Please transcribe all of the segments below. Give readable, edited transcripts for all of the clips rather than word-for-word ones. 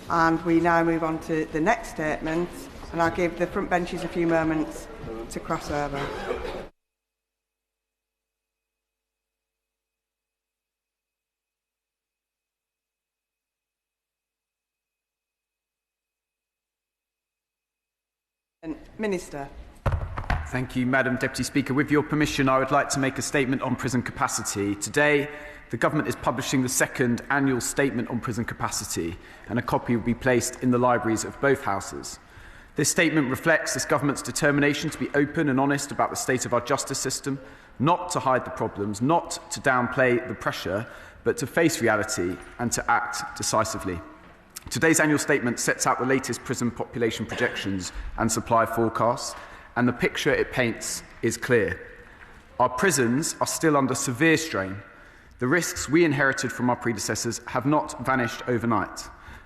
And we now move on to the next statement, and I'll give the front benches a few moments to cross over. Minister. Thank you, Madam Deputy Speaker. With your permission, I would like to make a statement on prison capacity. Today, the Government is publishing the second annual statement on prison capacity, and a copy will be placed in the libraries of both houses. This statement reflects this Government's determination to be open and honest about the state of our justice system, not to hide the problems, not to downplay the pressure, but to face reality and to act decisively. Today's annual statement sets out the latest prison population projections and supply forecasts, and the picture it paints is clear. Our prisons are still under severe strain. The risks we inherited from our predecessors have not vanished overnight,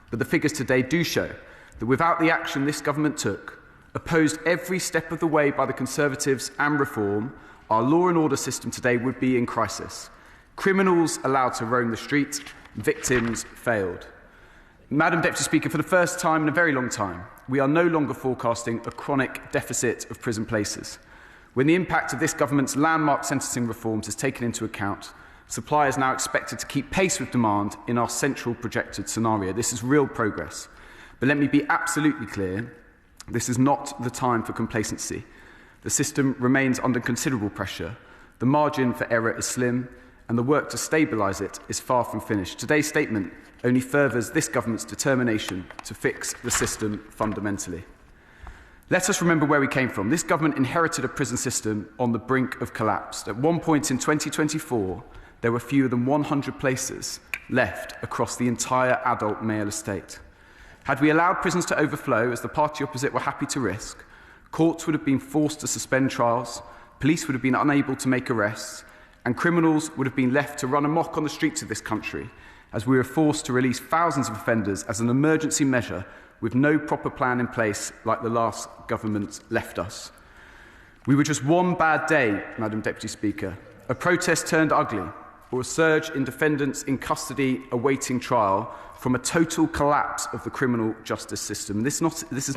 but the figures today do show that without the action this Government took, opposed every step of the way by the Conservatives and Reform, our law and order system today would be in crisis. Criminals allowed to roam the street, victims failed. Madam Deputy Speaker, for the first time in a very long time, we are no longer forecasting a chronic deficit of prison places. When the impact of this Government's landmark sentencing reforms is taken into account, supply is now expected to keep pace with demand in our central projected scenario. This is real progress. But let me be absolutely clear, this is not the time for complacency. The system remains under considerable pressure. The margin for error is slim, and the work to stabilise it is far from finished. Today's statement only furthers this Government's determination to fix the system fundamentally. Let us remember where we came from. This Government inherited a prison system on the brink of collapse. At one point in 2024, there were fewer than 100 places left across the entire adult male estate. Had we allowed prisons to overflow, as the party opposite were happy to risk, courts would have been forced to suspend trials, police would have been unable to make arrests, and criminals would have been left to run amok on the streets of this country, as we were forced to release thousands of offenders as an emergency measure with no proper plan in place like the last Government left us. We were just one bad day, Madam Deputy Speaker. A protest turned ugly, or a surge in defendants in custody awaiting trial from a total collapse of the criminal justice system. This is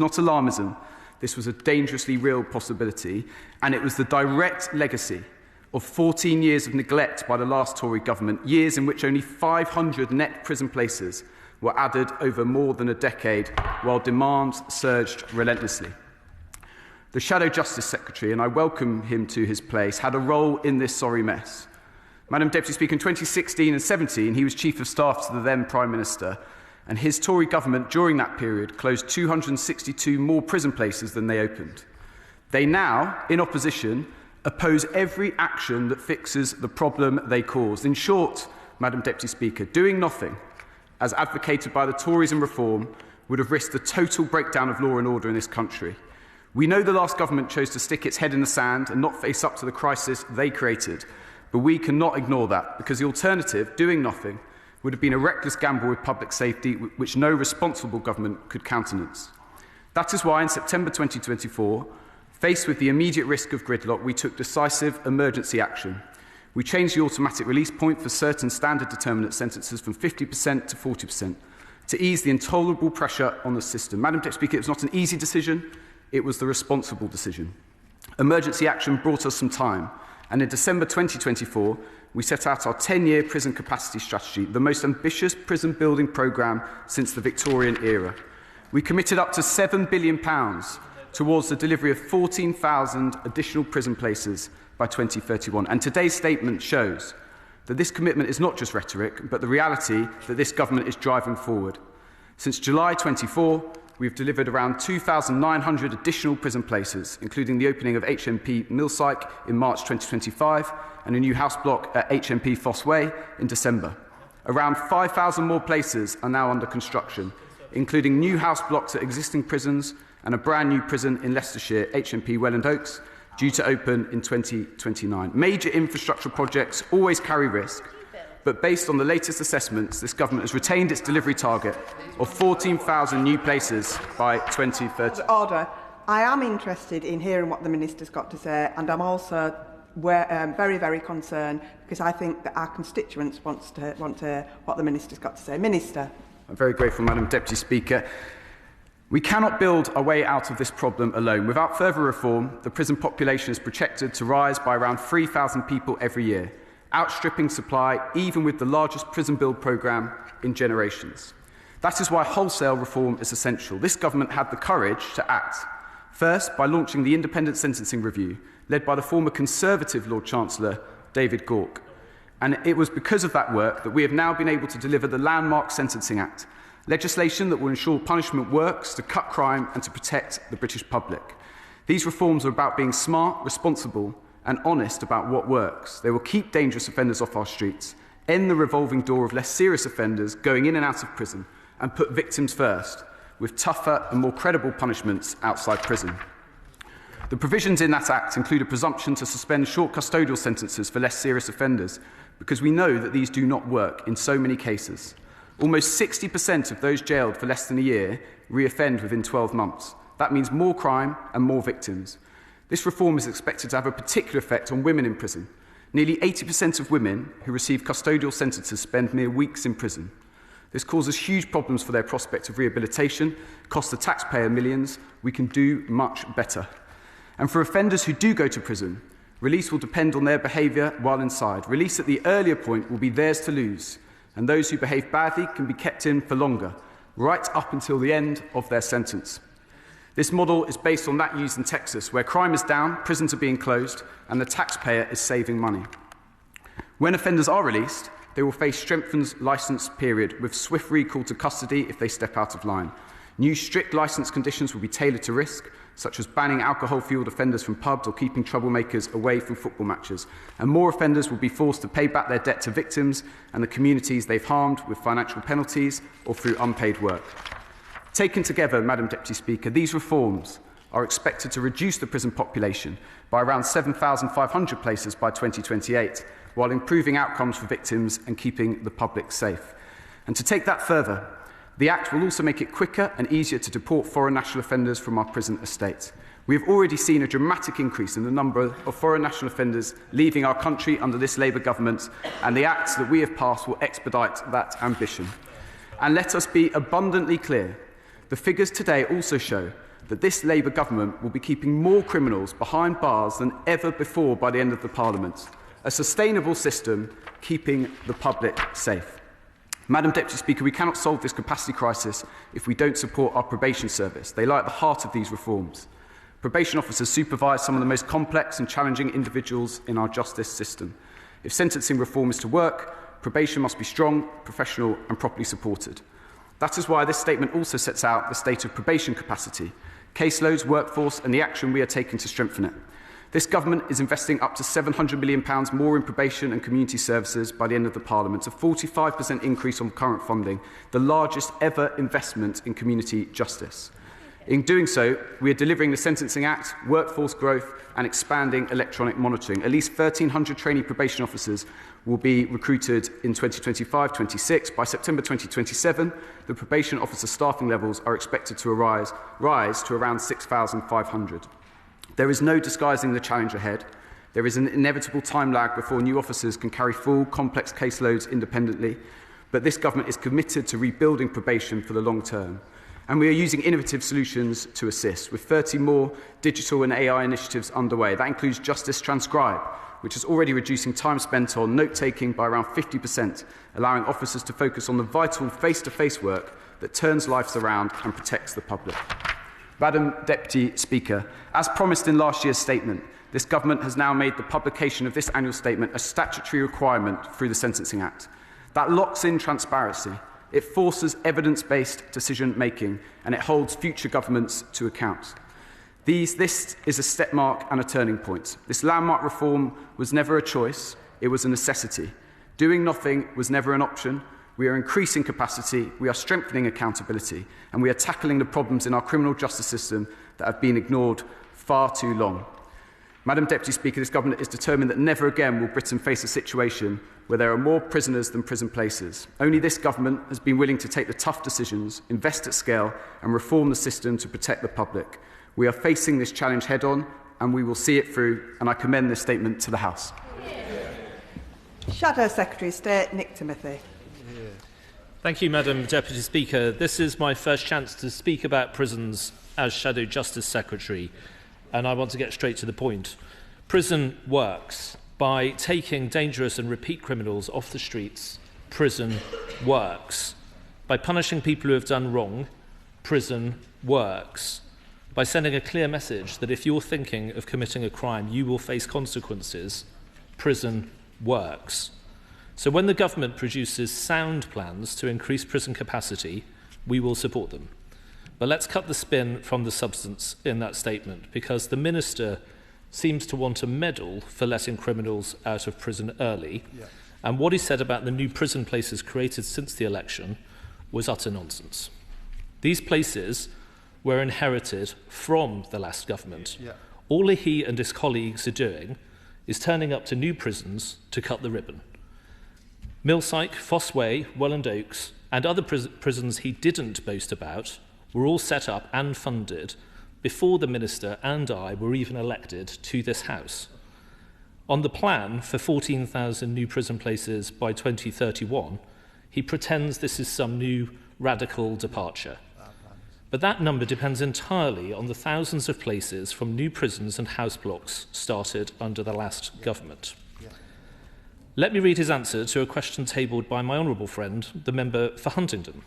not alarmism. This was a dangerously real possibility, and it was the direct legacy of 14 years of neglect by the last Tory Government, years in which only 500 net prison places were added over more than a decade, while demand surged relentlessly. The Shadow Justice Secretary, and I welcome him to his place, had a role in this sorry mess. Madam Deputy Speaker, in 2016 and 17, he was Chief of Staff to the then Prime Minister, and his Tory Government during that period closed 262 more prison places than they opened. They now, in opposition, oppose every action that fixes the problem they caused. In short, Madam Deputy Speaker, doing nothing, as advocated by the Tories and Reform, would have risked the total breakdown of law and order in this country. We know the last Government chose to stick its head in the sand and not face up to the crisis they created, but we cannot ignore that, because the alternative, doing nothing, would have been a reckless gamble with public safety which no responsible Government could countenance. That is why in September 2024, faced with the immediate risk of gridlock, we took decisive emergency action. We changed the automatic release point for certain standard determinant sentences from 50% to 40% to ease the intolerable pressure on the system. Madam Deputy Speaker, it was not an easy decision, it was the responsible decision. Emergency action brought us some time, and in December 2024, we set out our 10-year prison capacity strategy, the most ambitious prison building programme since the Victorian era. We committed up to £7 billion towards the delivery of 14,000 additional prison places by 2031. And today's statement shows that this commitment is not just rhetoric, but the reality that this Government is driving forward. Since July 24, we've delivered around 2,900 additional prison places, including the opening of HMP Millsyke in March 2025 and a new house block at HMP Fosse Way in December. Around 5,000 more places are now under construction, including new house blocks at existing prisons and a brand new prison in Leicestershire, HMP Welland Oaks, due to open in 2029. Major infrastructure projects always carry risk, but based on the latest assessments, this Government has retained its delivery target of 14,000 new places by 2030. Order. I am interested in hearing what the Minister's got to say, and I'm also very, very concerned because I think that our constituents want to hear what the Minister's got to say. Minister. I'm very grateful, Madam Deputy Speaker. We cannot build our way out of this problem alone. Without further reform, the prison population is projected to rise by around 3,000 people every year, outstripping supply even with the largest prison build programme in generations. That is why wholesale reform is essential. This government had the courage to act. First, by launching the Independent Sentencing Review, led by the former Conservative Lord Chancellor, David Gauke. And it was because of that work that we have now been able to deliver the landmark Sentencing Act, legislation that will ensure punishment works to cut crime and to protect the British public. These reforms are about being smart, responsible, and honest about what works. They will keep dangerous offenders off our streets, end the revolving door of less serious offenders going in and out of prison, and put victims first, with tougher and more credible punishments outside prison. The provisions in that Act include a presumption to suspend short custodial sentences for less serious offenders, because we know that these do not work in so many cases. Almost 60% of those jailed for less than a year reoffend within 12 months. That means more crime and more victims. This reform is expected to have a particular effect on women in prison. Nearly 80% of women who receive custodial sentences spend mere weeks in prison. This causes huge problems for their prospect of rehabilitation, costs the taxpayer millions. We can do much better. And for offenders who do go to prison, release will depend on their behaviour while inside. Release at the earlier point will be theirs to lose, and those who behave badly can be kept in for longer, right up until the end of their sentence. This model is based on that used in Texas, where crime is down, prisons are being closed, and the taxpayer is saving money. When offenders are released, they will face strengthened licence period with swift recall to custody if they step out of line. New strict licence conditions will be tailored to risk, such as banning alcohol-fuelled offenders from pubs or keeping troublemakers away from football matches. And more offenders will be forced to pay back their debt to victims and the communities they've harmed with financial penalties or through unpaid work. Taken together, Madam Deputy Speaker, these reforms are expected to reduce the prison population by around 7,500 places by 2028, while improving outcomes for victims and keeping the public safe. And to take that further, the Act will also make it quicker and easier to deport foreign national offenders from our prison estate. We have already seen a dramatic increase in the number of foreign national offenders leaving our country under this Labour government, and the Act that we have passed will expedite that ambition. And let us be abundantly clear, the figures today also show that this Labour government will be keeping more criminals behind bars than ever before by the end of the Parliament. A sustainable system keeping the public safe. Madam Deputy Speaker, we cannot solve this capacity crisis if we don't support our probation service. They lie at the heart of these reforms. Probation officers supervise some of the most complex and challenging individuals in our justice system. If sentencing reform is to work, probation must be strong, professional and properly supported. That is why this statement also sets out the state of probation capacity, caseloads, workforce and the action we are taking to strengthen it. This government is investing up to £700 million more in probation and community services by the end of the Parliament, a 45% increase on current funding, the largest ever investment in community justice. In doing so, we are delivering the Sentencing Act, workforce growth and expanding electronic monitoring. At least 1,300 trainee probation officers will be recruited in 2025-26. By September 2027, the probation officer staffing levels are expected to rise to around 6,500. There is no disguising the challenge ahead. There is an inevitable time lag before new officers can carry full, complex caseloads independently, but this government is committed to rebuilding probation for the long term. And we are using innovative solutions to assist, with 30 more digital and AI initiatives underway. That includes Justice Transcribe, which is already reducing time spent on note-taking by around 50%, allowing officers to focus on the vital face-to-face work that turns lives around and protects the public. Madam Deputy Speaker, as promised in last year's statement, this government has now made the publication of this annual statement a statutory requirement through the Sentencing Act. That locks in transparency, it forces evidence-based decision-making, and it holds future governments to account. This is a step mark and a turning point. This landmark reform was never a choice, it was a necessity. Doing nothing was never an option. We are increasing capacity, we are strengthening accountability, and we are tackling the problems in our criminal justice system that have been ignored far too long. Madam Deputy Speaker, this government is determined that never again will Britain face a situation where there are more prisoners than prison places. Only this government has been willing to take the tough decisions, invest at scale, and reform the system to protect the public. We are facing this challenge head-on, and we will see it through, and I commend this statement to the House. Shadow Secretary of State Nick Timothy. Thank you, Madam Deputy Speaker. This is my first chance to speak about prisons as Shadow Justice Secretary, and I want to get straight to the point. Prison works. By taking dangerous and repeat criminals off the streets, prison works. By punishing people who have done wrong, prison works. By sending a clear message that if you're thinking of committing a crime, you will face consequences, prison works. So when the government produces sound plans to increase prison capacity, we will support them. But let's cut the spin from the substance in that statement, because the Minister seems to want a medal for letting criminals out of prison early. Yeah. And what he said about the new prison places created since the election was utter nonsense. These places were inherited from the last government. Yeah. All he and his colleagues are doing is turning up to new prisons to cut the ribbon. Millsyke, Fosse Way, Welland Oaks, and other prisons he didn't boast about were all set up and funded before the Minister and I were even elected to this House. On the plan for 14,000 new prison places by 2031, he pretends this is some new radical departure. But that number depends entirely on the thousands of places from new prisons and house blocks started under the last government. Let me read his answer to a question tabled by my honourable friend, the member for Huntingdon.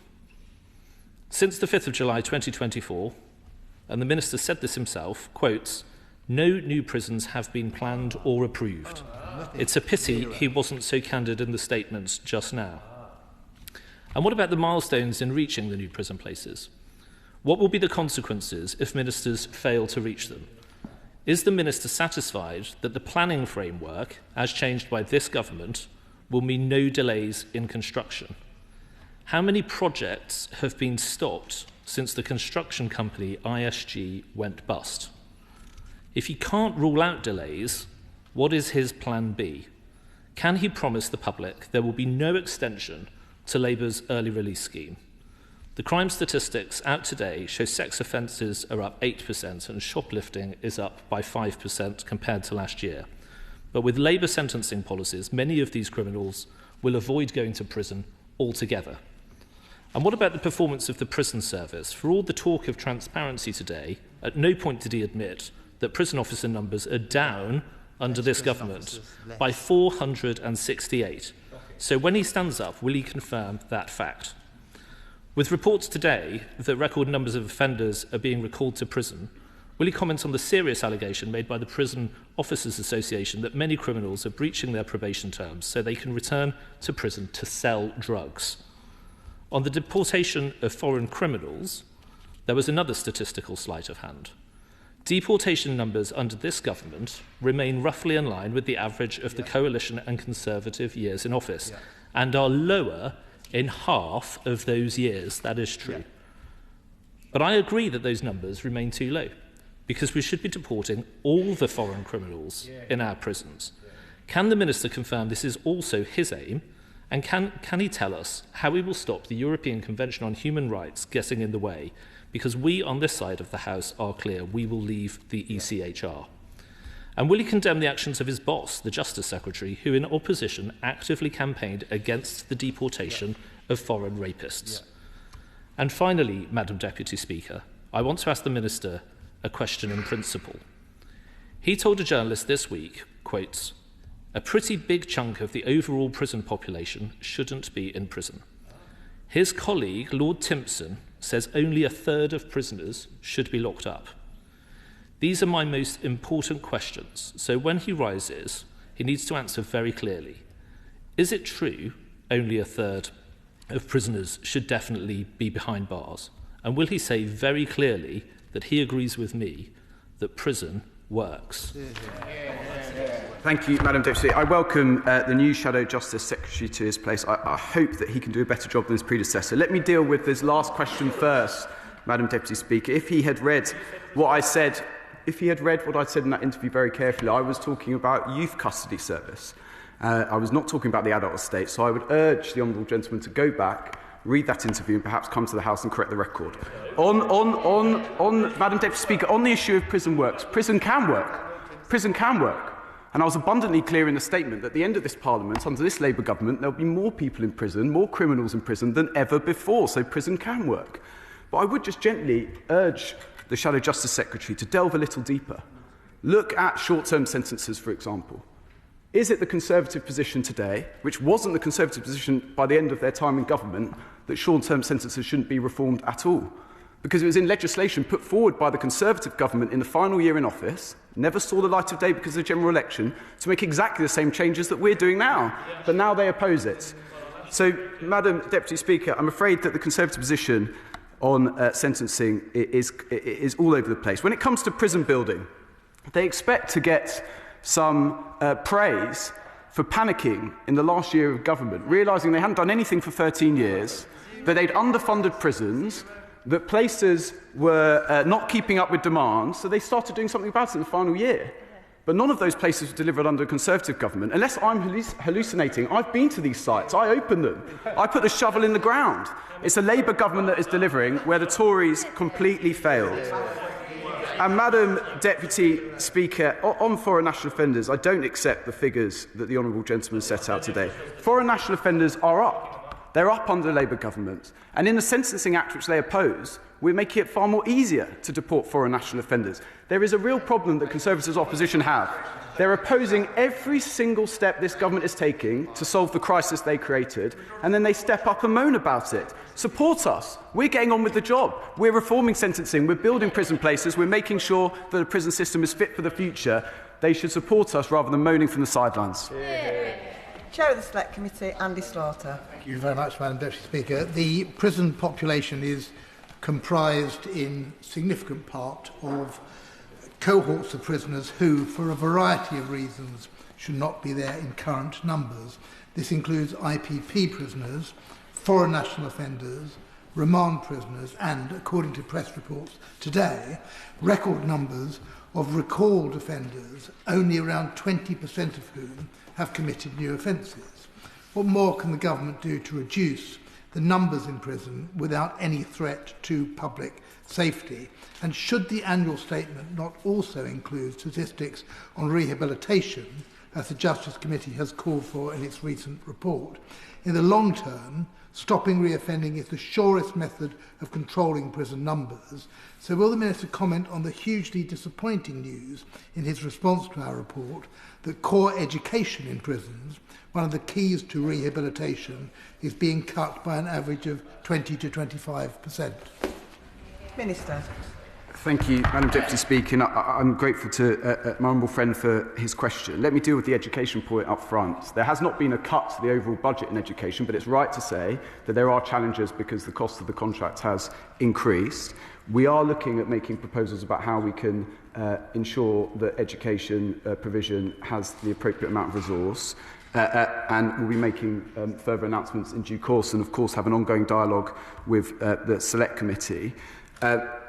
Since the 5th of July 2024, and the Minister said this himself, quotes, "No new prisons have been planned or approved. It's a pity he wasn't so candid in the statements just now." And what about the milestones in reaching the new prison places? What will be the consequences if ministers fail to reach them? Is the Minister satisfied that the planning framework, as changed by this government, will mean no delays in construction? How many projects have been stopped since the construction company ISG went bust? If he can't rule out delays, what is his plan B? Can he promise the public there will be no extension to Labour's early release scheme? The crime statistics out today show sex offences are up 8% and shoplifting is up by 5% compared to last year. But with Labour sentencing policies, many of these criminals will avoid going to prison altogether. And what about the performance of the prison service? For all the talk of transparency today, at no point did he admit that prison officer numbers are down under this government by 468. So when he stands up, will he confirm that fact? With reports today that record numbers of offenders are being recalled to prison, will he comment on the serious allegation made by the Prison Officers Association that many criminals are breaching their probation terms so they can return to prison to sell drugs? On the deportation of foreign criminals, there was another statistical sleight of hand. Deportation numbers under this government remain roughly in line with the average of the Coalition and Conservative years in office, and are lower in half of those years. That is true. But I agree that those numbers remain too low, because we should be deporting all the foreign criminals in our prisons. Can the Minister confirm this is also his aim? And can he tell us how he will stop the European Convention on Human Rights getting in the way? Because we on this side of the House are clear, we will leave the ECHR. And will he condemn the actions of his boss, the Justice Secretary, who in opposition actively campaigned against the deportation of foreign rapists? And finally, Madam Deputy Speaker, I want to ask the Minister a question in principle. He told a journalist this week, quotes, "A pretty big chunk of the overall prison population shouldn't be in prison." His colleague, Lord Timpson, says only a third of prisoners should be locked up. These are my most important questions, so when he rises, he needs to answer very clearly. Is it true only a third of prisoners should definitely be behind bars? And will he say very clearly that he agrees with me that prison works? Thank you, Madam Deputy. I welcome the new Shadow Justice Secretary to his place. I hope that he can do a better job than his predecessor. Let me deal with this last question first, Madam Deputy Speaker. If he had read what I said in that interview very carefully, I was talking about youth custody service. I was not talking about the adult estate, so I would urge the honourable gentleman to go back, read that interview and perhaps come to the House and correct the record. On Madam Deputy Speaker, on the issue of prison works, prison can work. Prison can work. And I was abundantly clear in the statement that at the end of this Parliament, under this Labour government, there'll be more people in prison, more criminals in prison than ever before, so prison can work. But I would just gently urge the Shadow Justice Secretary to delve a little deeper. Look at short-term sentences, for example. Is it the Conservative position today, which wasn't the Conservative position by the end of their time in government, that short-term sentences shouldn't be reformed at all? Because it was in legislation put forward by the Conservative government in the final year in office, never saw the light of day because of the general election, to make exactly the same changes that we're doing now. But now they oppose it. So, Madam Deputy Speaker, I'm afraid that the Conservative position on sentencing is all over the place. When it comes to prison building, they expect to get some praise for panicking in the last year of government, realising they hadn't done anything for 13 years, that they'd underfunded prisons, that places were not keeping up with demand, so they started doing something about it in the final year. But none of those places were delivered under a Conservative government. Unless I'm hallucinating, I've been to these sites, I opened them, I put the shovel in the ground. It's a Labour government that is delivering where the Tories completely failed. And Madam Deputy Speaker, on foreign national offenders, I don't accept the figures that the honourable gentleman set out today. Foreign national offenders are up. They're up under the Labour government. And in the Sentencing Act which they oppose, we're making it far more easier to deport foreign national offenders. There is a real problem that Conservatives opposition have. They're opposing every single step this government is taking to solve the crisis they created, and then they step up and moan about it. Support us. We're getting on with the job. We're reforming sentencing. We're building prison places. We're making sure that the prison system is fit for the future. They should support us rather than moaning from the sidelines. Chair of the Select Committee, Andy Slaughter. Thank you very much, Madam Deputy Speaker. The prison population is comprised in significant part of cohorts of prisoners who, for a variety of reasons, should not be there in current numbers. This includes IPP prisoners, foreign national offenders, remand prisoners and, according to press reports today, record numbers of recalled offenders, only around 20% of whom have committed new offences. What more can the government do to reduce the numbers in prison without any threat to public safety? And should the annual statement not also include statistics on rehabilitation, as the Justice Committee has called for in its recent report? In the long term, stopping reoffending is the surest method of controlling prison numbers. So will the Minister comment on the hugely disappointing news in his response to our report that core education in prisons, one of the keys to rehabilitation, is being cut by an average of 20 to 25%? Minister. Thank you, Madam Deputy Speaker. And I'm grateful to my honourable friend for his question. Let me deal with the education point up front. There has not been a cut to the overall budget in education, but it's right to say that there are challenges because the cost of the contract has increased. We are looking at making proposals about how we can ensure that education provision has the appropriate amount of resource. And we'll be making further announcements in due course and, of course, have an ongoing dialogue with the Select Committee.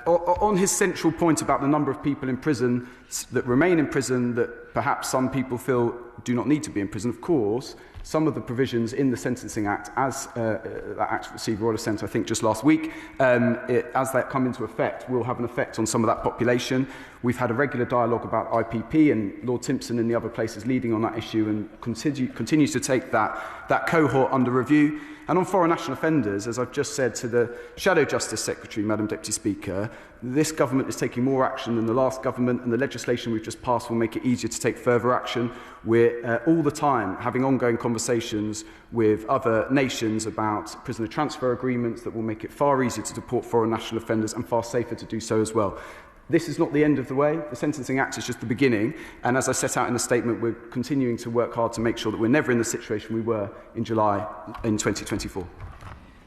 On his central point about the number of people in prison that remain in prison that perhaps some people feel do not need to be in prison, of course, some of the provisions in the Sentencing Act, as that Act received royal assent, I think, just last week, as that come into effect, will have an effect on some of that population. We've had a regular dialogue about IPP, and Lord Timpson and the other places leading on that issue and continues to take that cohort under review. And on foreign national offenders, as I've just said to the Shadow Justice Secretary, Madam Deputy Speaker, this government is taking more action than the last government, and the legislation we've just passed will make it easier to take further action. We're all the time having ongoing conversations with other nations about prisoner transfer agreements that will make it far easier to deport foreign national offenders and far safer to do so as well. This is not the end of the way. The Sentencing Act is just the beginning. And as I set out in the statement, we're continuing to work hard to make sure that we're never in the situation we were in July in 2024.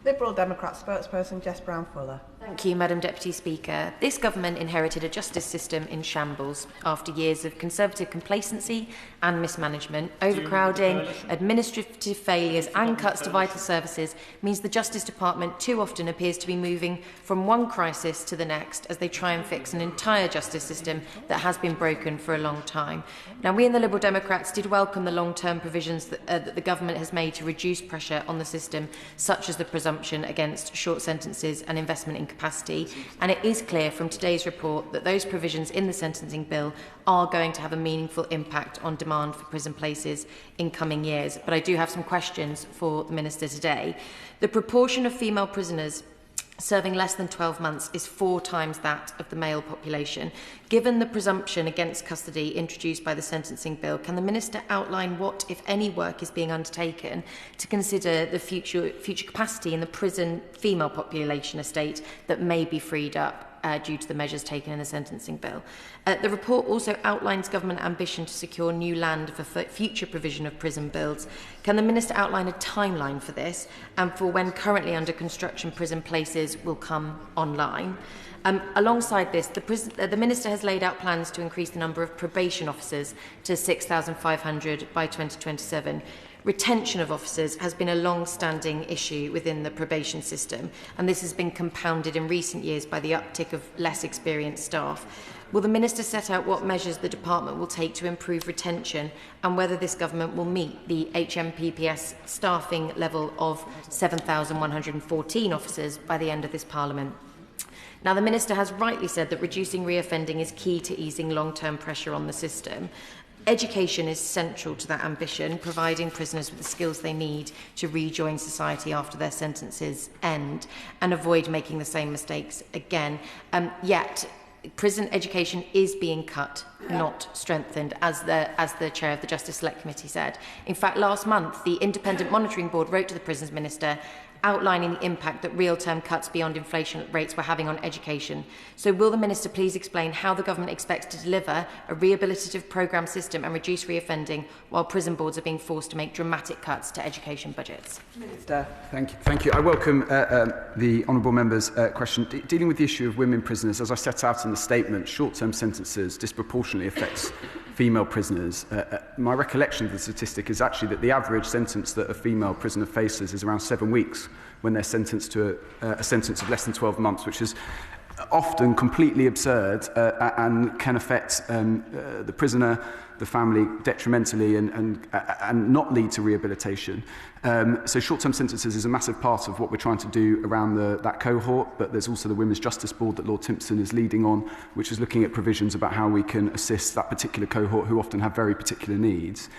Liberal Democrat spokesperson Jess Brown-Fuller. Thank you, Madam Deputy Speaker. This government inherited a justice system in shambles after years of Conservative complacency and mismanagement. Overcrowding, administrative failures and cuts to vital services means the Justice Department too often appears to be moving from one crisis to the next as they try and fix an entire justice system that has been broken for a long time. Now, we in the Liberal Democrats did welcome the long-term provisions that the government has made to reduce pressure on the system, such as the presumption against short sentences and investment in capacity, and it is clear from today's report that those provisions in the sentencing bill are going to have a meaningful impact on demand for prison places in coming years. But I do have some questions for the Minister today. The proportion of female prisoners serving less than 12 months is 4 times that of the male population. Given the presumption against custody introduced by the sentencing bill, can the Minister outline what, if any, work is being undertaken to consider the future capacity in the prison female population estate that may be freed up due to the measures taken in the sentencing bill? The report also outlines government ambition to secure new land for future provision of prison builds. Can the Minister outline a timeline for this and for when currently under construction prison places will come online? Alongside this, the Minister has laid out plans to increase the number of probation officers to 6,500 by 2027. Retention of officers has been a long-standing issue within the probation system, and this has been compounded in recent years by the uptick of less experienced staff. Will the Minister set out what measures the Department will take to improve retention and whether this government will meet the HMPPS staffing level of 7,114 officers by the end of this Parliament? Now, the Minister has rightly said that reducing reoffending is key to easing long-term pressure on the system. Education is central to that ambition, providing prisoners with the skills they need to rejoin society after their sentences end and avoid making the same mistakes again. Yet, prison education is being cut, not strengthened, as the chair of the Justice Select Committee said. In fact, last month, the Independent Monitoring Board wrote to the Prisons Minister outlining the impact that real-term cuts beyond inflation rates were having on education. So will the Minister please explain how the government expects to deliver a rehabilitative programme system and reduce reoffending while prison boards are being forced to make dramatic cuts to education budgets? Minister. Thank you. I welcome the honourable member's question. Dealing with the issue of women prisoners, as I set out in the statement, short-term sentences disproportionately affects female prisoners. My recollection of the statistic is actually that the average sentence that a female prisoner faces is around 7 weeks when they're sentenced to a sentence of less than 12 months, which is often completely absurd and can affect the prisoner, the family detrimentally and not lead to rehabilitation. So short-term sentences is a massive part of what we're trying to do around that cohort, but there's also the Women's Justice Board that Lord Timpson is leading on, which is looking at provisions about how we can assist that particular cohort who often have very particular needs.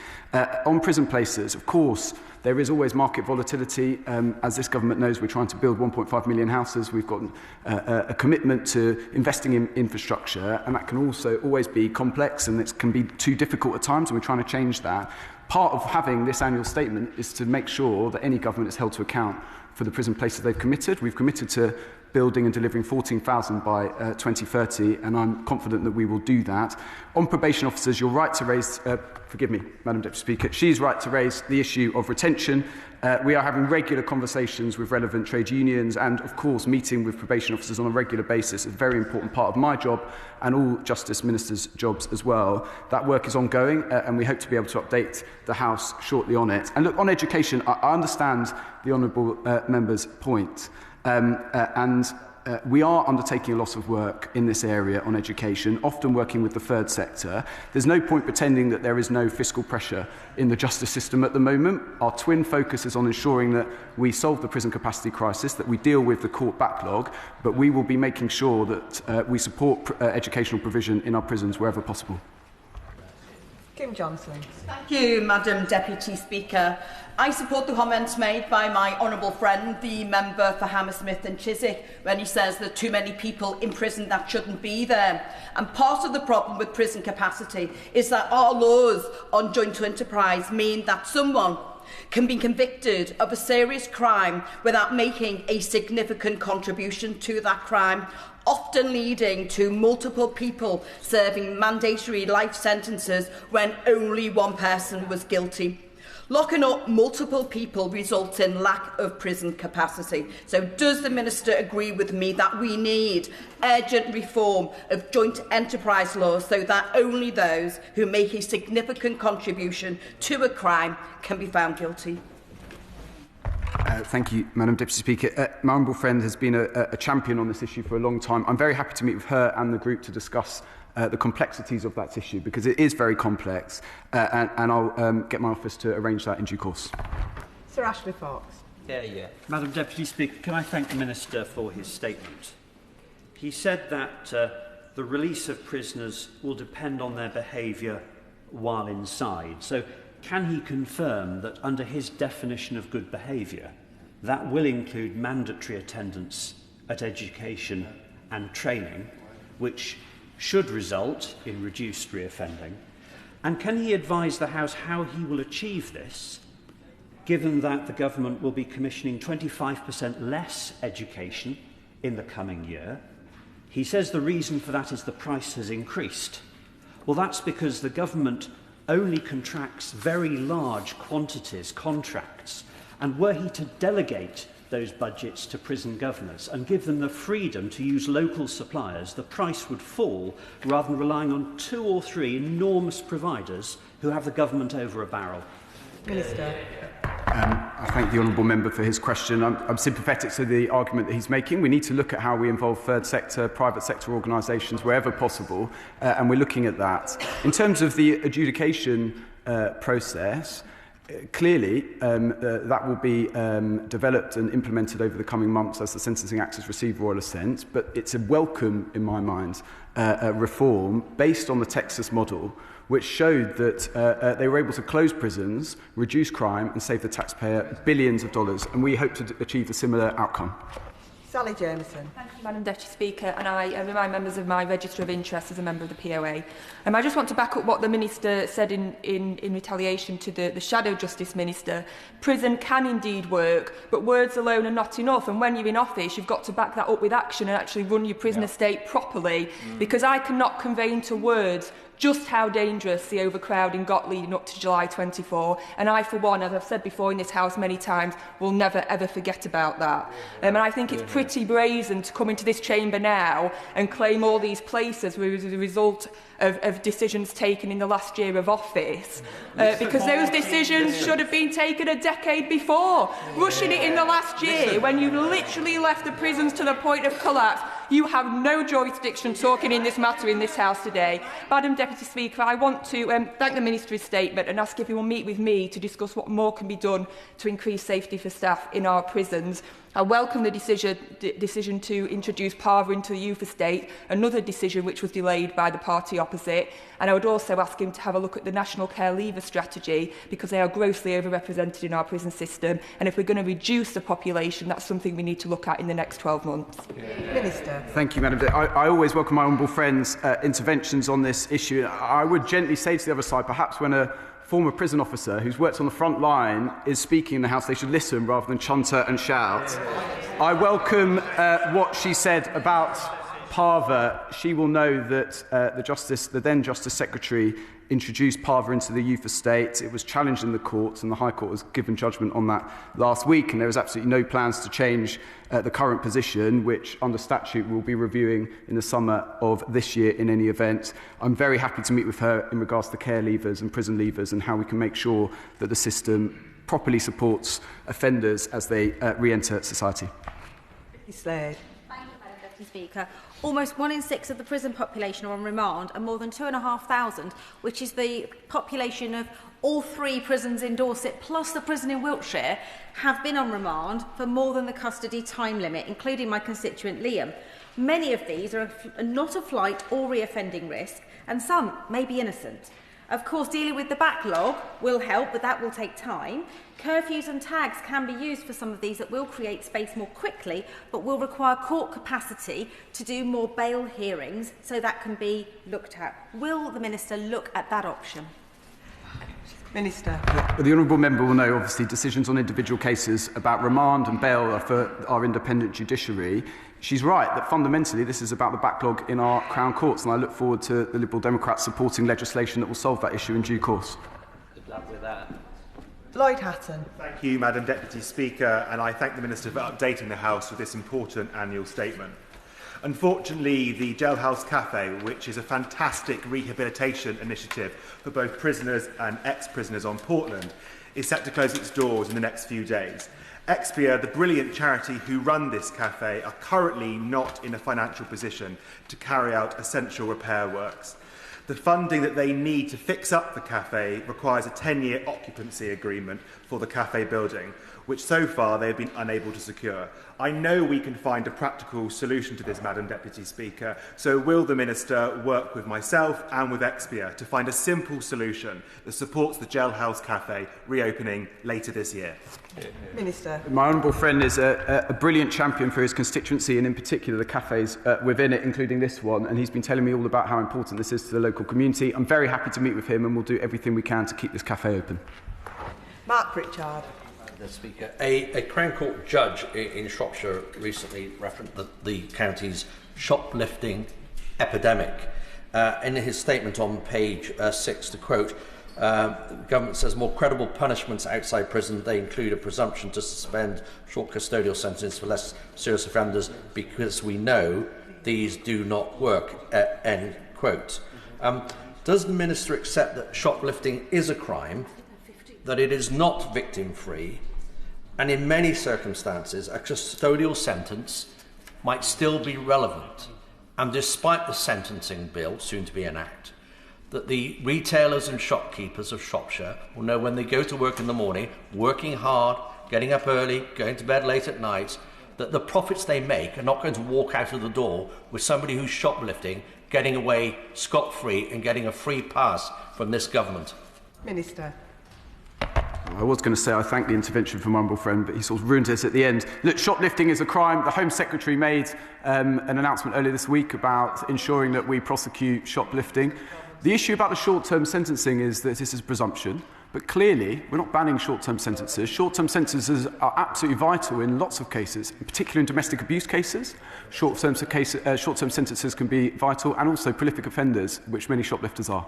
On prison places, of course, there is always market volatility. As this government knows, we're trying to build 1.5 million houses. We've got a commitment to investing in infrastructure, and that can also always be complex and it can be too difficult at times, and we're trying to change that. Part of having this annual statement is to make sure that any government is held to account for the prison places they've committed. We've committed to building and delivering 14,000 by 2030, and I'm confident that we will do that. On probation officers, you're right to raise, forgive me, Madam Deputy Speaker, she's right to raise the issue of retention. We are having regular conversations with relevant trade unions and, of course, meeting with probation officers on a regular basis is a very important part of my job and all Justice Ministers' jobs as well. That work is ongoing, and we hope to be able to update the House shortly on it. And look, on education, I understand the honourable member's point. We are undertaking a lot of work in this area on education, often working with the third sector. There's no point pretending that there is no fiscal pressure in the justice system at the moment. Our twin focus is on ensuring that we solve the prison capacity crisis, that we deal with the court backlog, but we will be making sure that we support educational provision in our prisons wherever possible. Kim Johnson. Thank you, Madam Deputy Speaker. I support the comments made by my honourable friend, the member for Hammersmith and Chiswick, when he says there are too many people in prison that shouldn't be there. And part of the problem with prison capacity is that our laws on joint enterprise mean that someone can be convicted of a serious crime without making a significant contribution to that crime, often leading to multiple people serving mandatory life sentences when only one person was guilty. Locking up multiple people results in lack of prison capacity. So does the Minister agree with me that we need urgent reform of joint enterprise laws so that only those who make a significant contribution to a crime can be found guilty? Thank you, Madam Deputy Speaker. My honourable friend has been a champion on this issue for a long time. I'm very happy to meet with her and the group to discuss the complexities of that issue, because it is very complex, and I'll get my office to arrange that in due course. Sir Ashley Fox. Yeah. Madam Deputy Speaker, can I thank the Minister for his statement? he said that the release of prisoners will depend on their behaviour while inside. So can he confirm that under his definition of good behaviour, that will include mandatory attendance at education and training, which should result in reduced reoffending? And can he advise the House how he will achieve this, given that the government will be commissioning 25% less education in the coming year? He says the reason for that is the price has increased. Well, that's because the government only contracts very large quantities, contracts, and were he to delegate those budgets to prison governors and give them the freedom to use local suppliers, the price would fall rather than relying on 2 or 3 enormous providers who have the government over a barrel. Minister. I thank the honourable member for his question. I'm sympathetic to the argument that he's making. We need to look at how we involve third sector, private sector organisations wherever possible, and we're looking at that. In terms of the adjudication process, clearly that will be developed and implemented over the coming months as the Sentencing Act has received royal assent, but it's a welcome, in my mind, reform based on the Texas model, which showed that they were able to close prisons, reduce crime and save the taxpayer billions of dollars, and we hope to achieve a similar outcome. Sally Jameson. Thank you, Madam Deputy Speaker, and I remind members of my register of interest as a member of the POA. I just want to back up what the Minister said in retaliation to the Shadow Justice Minister. Prison can indeed work, but words alone are not enough, and when you're in office you've got to back that up with action and actually run your prison estate properly, because I cannot convey into words just how dangerous the overcrowding got leading up to July 24, and I, for one, as I've said before in this House many times, will never ever forget about that. And I think it's pretty brazen to come into this chamber now and claim all these places were as a result of decisions taken in the last year of office, because those decisions should have been taken a decade before. Rushing it in the last year, when you literally left the prisons to the point of collapse, you have no jurisdiction talking in this matter in this House today. Madam Deputy Speaker, I want to thank the Minister's statement and ask if he will meet with me to discuss what more can be done to increase safety for staff in our prisons. I welcome the decision to introduce Parva into the youth estate, another decision which was delayed by the party opposite, and I would also ask him to have a look at the National Care Leaver strategy, because they are grossly overrepresented in our prison system, and if we're going to reduce the population, that's something we need to look at in the next 12 months. Minister. Thank you, Madam. I always welcome my honourable friends' interventions on this issue. I would gently say to the other side, perhaps when a former prison officer who's worked on the front line is speaking in the House, they should listen rather than chunter and shout. I welcome what she said about Parva. She will know that the then Justice Secretary introduced Parva into the youth estate. It was challenged in the courts, and the High Court has given judgment on that last week, and there is absolutely no plans to change the current position, which under statute we'll be reviewing in the summer of this year in any event. I'm very happy to meet with her in regards to care leavers and prison leavers and how we can make sure that the system properly supports offenders as they re-enter society. Slade. Thank you, Madam Deputy Speaker. Almost 1 in 6 of the prison population are on remand, and more than 2,500, which is the population of all 3 prisons in Dorset, plus the prison in Wiltshire, have been on remand for more than the custody time limit, including my constituent Liam. Many of these are not a flight or reoffending risk, and some may be innocent. Of course, dealing with the backlog will help, but that will take time. Curfews and tags can be used for some of these that will create space more quickly, but will require court capacity to do more bail hearings, so that can be looked at. Will the Minister look at that option? Minister. The honourable member will know, obviously, decisions on individual cases about remand and bail are for our independent judiciary. She's right that fundamentally this is about the backlog in our Crown Courts, and I look forward to the Liberal Democrats supporting legislation that will solve that issue in due course. Good luck with that. Lloyd Hatton. Thank you, Madam Deputy Speaker, and I thank the Minister for updating the House with this important annual statement. Unfortunately, the Jailhouse Cafe, which is a fantastic rehabilitation initiative for both prisoners and ex-prisoners on Portland, is set to close its doors in the next few days. Expia, the brilliant charity who run this cafe, are currently not in a financial position to carry out essential repair works. The funding that they need to fix up the cafe requires a 10-year occupancy agreement for the cafe building, which so far they have been unable to secure. I know we can find a practical solution to this, Madam Deputy Speaker, so will the Minister work with myself and with Expia to find a simple solution that supports the Jailhouse Cafe reopening later this year? Minister. My honourable friend is a brilliant champion for his constituency and in particular the cafes within it, including this one, and he's been telling me all about how important this is to the local community. I'm very happy to meet with him and we'll do everything we can to keep this cafe open. Mark Pritchard. Speaker, a Crown Court judge in Shropshire recently referenced the county's shoplifting epidemic. In his statement on page 6, to quote, the government says more credible punishments outside prison. They include a presumption to suspend short custodial sentences for less serious offenders because we know these do not work. End quote. Does the Minister accept that shoplifting is a crime, that it is not victim-free, and in many circumstances a custodial sentence might still be relevant, and despite the sentencing bill soon to be enacted, that the retailers and shopkeepers of Shropshire will know when they go to work in the morning, working hard, getting up early, going to bed late at night, that the profits they make are not going to walk out of the door with somebody who's shoplifting getting away scot-free and getting a free pass from this government? Minister. I was going to say I thank the intervention from my honourable friend, but he sort of ruined it at the end. Look, shoplifting is a crime. The Home Secretary made an announcement earlier this week about ensuring that we prosecute shoplifting. The issue about the short-term sentencing is that this is a presumption, but clearly we're not banning short-term sentences. Short-term sentences are absolutely vital in lots of cases, particularly in domestic abuse cases. Short-term sentences can be vital, and also prolific offenders, which many shoplifters are.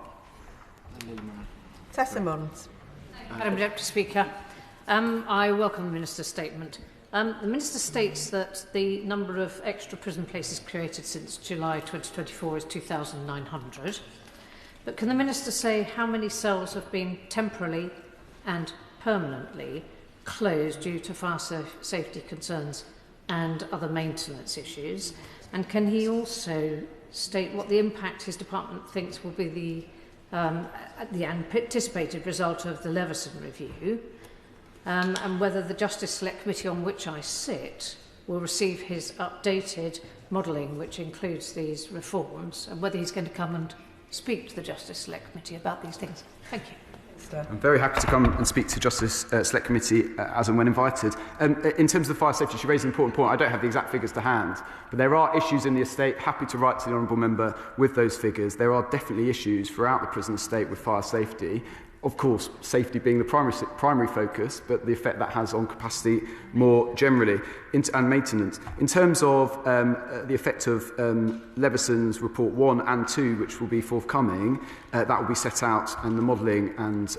Tessa Munns. Madam Deputy Speaker, I welcome the Minister's statement. The Minister states that the number of extra prison places created since July 2024 is 2,900. But can the Minister say how many cells have been temporarily and permanently closed due to fire safety concerns and other maintenance issues? And can he also state what the impact his department thinks will be the anticipated result of the Leveson review, and whether the Justice Select Committee on which I sit will receive his updated modelling, which includes these reforms, and whether he's going to come and speak to the Justice Select Committee about these things. Thank you. I'm very happy to come and speak to Justice Select Committee as and when invited. In terms of the fire safety, she raised an important point. I don't have the exact figures to hand, but there are issues in the estate. Happy to write to the Honourable Member with those figures. There are definitely issues throughout the prison estate with fire safety. Of course, safety being the primary focus, but the effect that has on capacity more generally and maintenance. In terms of the effect of Leveson's Report 1 and 2, which will be forthcoming, that will be set out, and the modelling and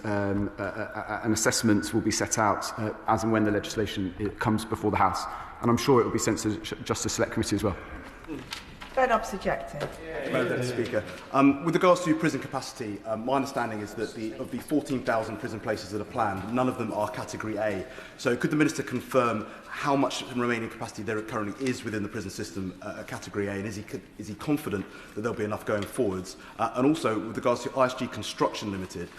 assessments will be set out as and when the legislation comes before the House. And I'm sure it will be sent to the Justice Select Committee as well. Ben Obsujective. Madam Deputy Speaker, with regards to prison capacity, my understanding is that of the 14,000 prison places that are planned, none of them are Category A. So could the Minister confirm how much remaining capacity there currently is within the prison system at Category A, and is he confident that there'll be enough going forwards? And also, with regards to ISG Construction Limited,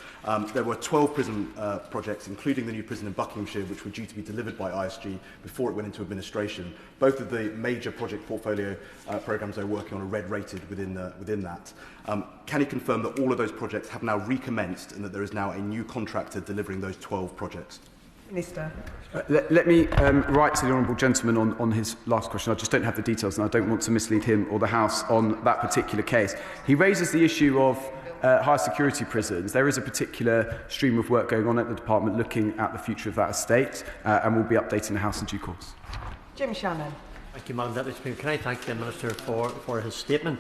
there were 12 prison projects, including the new prison in Buckinghamshire, which were due to be delivered by ISG before it went into administration. Both of the major project portfolio programmes they're working on are red-rated within that. Can he confirm that all of those projects have now recommenced and that there is now a new contractor delivering those 12 projects? Minister. Let me write to the Honourable Gentleman on his last question. I just don't have the details and I don't want to mislead him or the House on that particular case. He raises the issue of high security prisons. There is a particular stream of work going on at the Department looking at the future of that estate, and we'll be updating the House in due course. Jim Shannon. Thank you, Madam Deputy Speaker. Can I thank the Minister for his statement?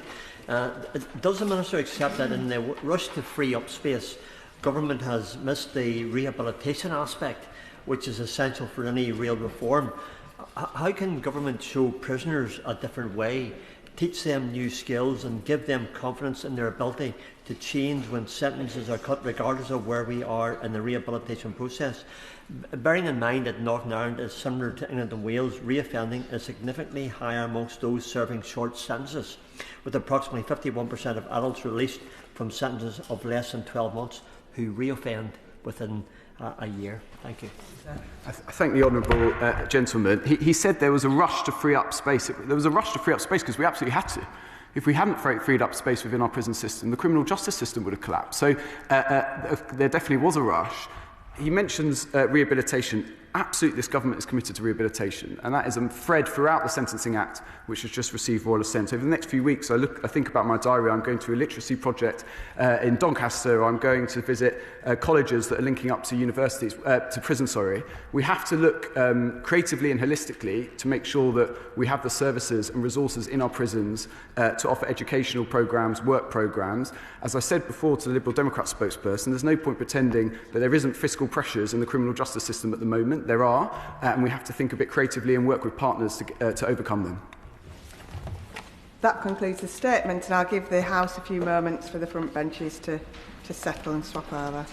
Does the Minister accept that in the rush to free up space, government has missed the rehabilitation aspect, which is essential for any real reform? How can government show prisoners a different way, teach them new skills and give them confidence in their ability to change when sentences are cut, regardless of where we are in the rehabilitation process? Bearing in mind that Northern Ireland is similar to England and Wales, reoffending is significantly higher amongst those serving short sentences, with approximately 51% of adults released from sentences of less than 12 months who reoffend within a year? Thank you. I thank the honourable gentleman. He said there was a rush to free up space. There was a rush to free up space because we absolutely had to. If we hadn't freed up space within our prison system, the criminal justice system would have collapsed. So there definitely was a rush. He mentions rehabilitation. Absolutely, this government is committed to rehabilitation, and that is a thread throughout the Sentencing Act, which has just received royal assent. Over the next few weeks, I think about my diary. I'm going to a literacy project in Doncaster. I'm going to visit colleges that are linking up to universities, to prison. Sorry, we have to look creatively and holistically to make sure that we have the services and resources in our prisons to offer educational programmes, work programmes. As I said before to the Liberal Democrat spokesperson, there's no point pretending that there isn't fiscal pressures in the criminal justice system at the moment. There are, and we have to think a bit creatively and work with partners to overcome them. That concludes the statement, and I'll give the House a few moments for the front benches to settle and swap over.